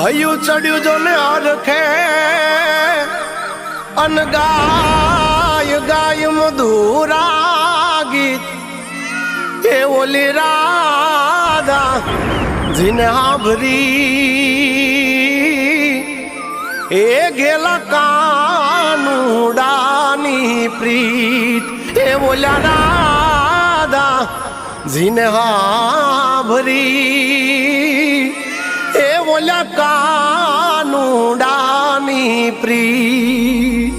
હયું ચડ્યું જો ને અરખે અન ગાય ગાય મધુરા ગીત એ ઓલી રાધા જીને હાભરી એ ગેલા કાનુડાની પ્રીત એ ઓલા રાધા જીને હાભરી એ ઓલા કાનુડાની પ્રીત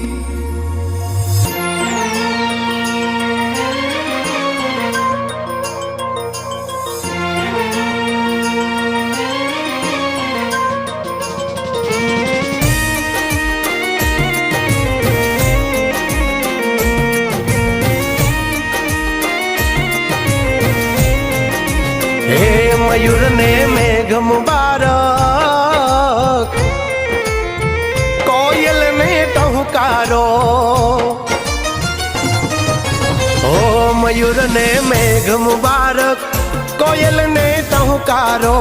मयूर ने मेघ मुबारक कोयल ने टहुकारो ओ मयूर ने मेघ मुबारक कोयल ने टहुकारो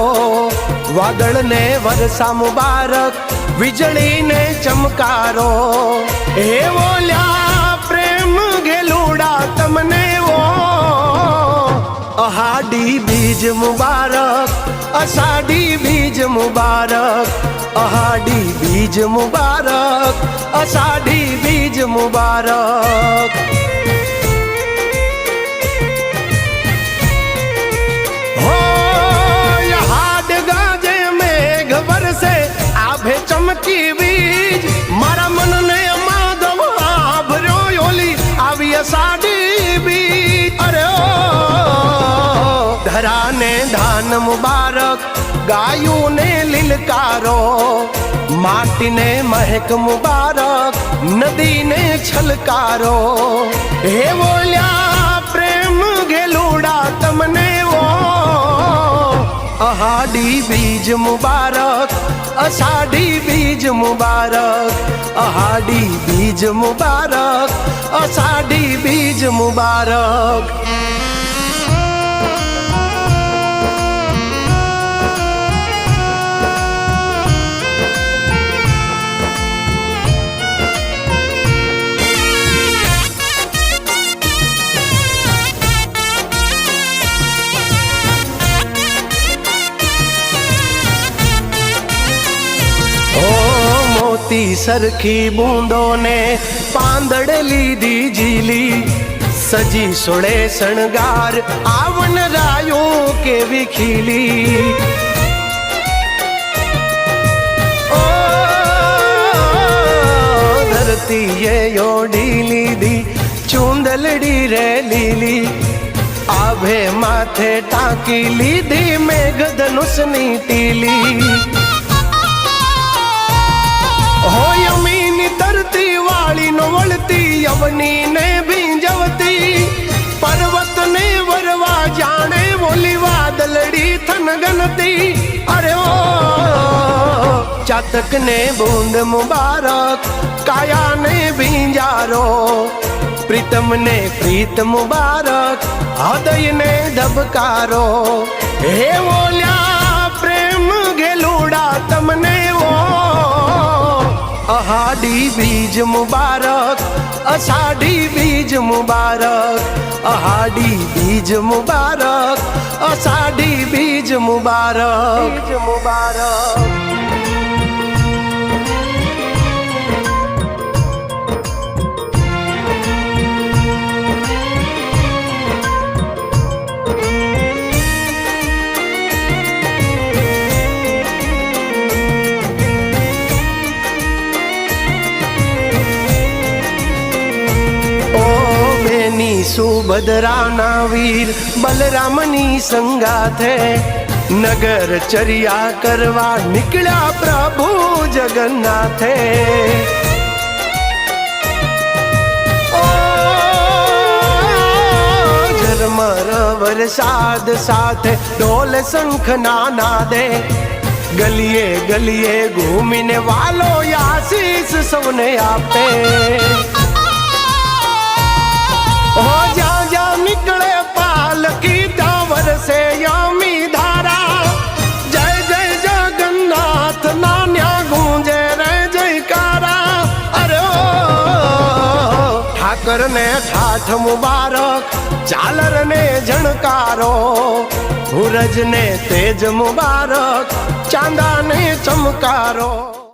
वादळ ने वरसा मुबारक वीजળી ने चमकारो हे बोल्या प्रेम घेलूड़ा तमने वो अहाडी बीज मुबारक अषाढ़ी बीज मुबारक अहाडी बीज मुबारक अषाढ़ी बीज मुबारक हो हाड गाजे मेघ बरसे आभे चमकी बीज मारा मन ने माधव आभर्यो योली आवी अषाढ़ी बीज अरे ओ धरा ने धान मुबारक गायों ने लिलकारो माटी ने महक मुबारक नदी ने छलकारो हे बोल्या प्रेम घेलूड़ा तमने वो अहाडी बीज मुबारक अषाढ़ी बीज मुबारक अहाडी बीज मुबारक अषाढ़ी बीज मुबारक सरखी बूंदों ने पांदड़ लीधी झीली सजी सोड़े शणगार आवन रायो के विखीली ओ धरती ये योड़ी लीधी चूंदलड़ी रे लीली आभे माथे टाकी लीधी मेघ धनुषनी टीली हो यमीनी धरती वाली नो वळती यवनी ने भींजवती पर्वत ने वरवा जाने बोली वादलड़ी थन गनती अरे ओ चातक ने बूंद मुबारक काया ने भींजारो प्रीतम ने प्रीत मुबारक हृदय ने धबकारो हे बोल्या प्रेम घेलूड़ा तमने वो अहाडी बीज मुबारक अषाढ़ी बीज मुबारक अहाडी बीज मुबारक अषाढ़ी बीज मुबारक बीज मुबारक सुभद्रा ना वीर बलरामनी संगाथे नगर चरिया करवा निकला प्रभु जगन्नाथे ओ झरमर वरसाद साथे ढोल शंख नाना दे गलिए गलिए घूमिने वालो आशीष सबने आपे हो जा जा निकले पालकी दावर से यामी धारा जय जय जगन्नाथ ना મકરને ઠાઠ મુબારક, ઝાલરને ઝણકારો, સૂરજને તેજ મુબારક, ચાંદાને ચમકારો.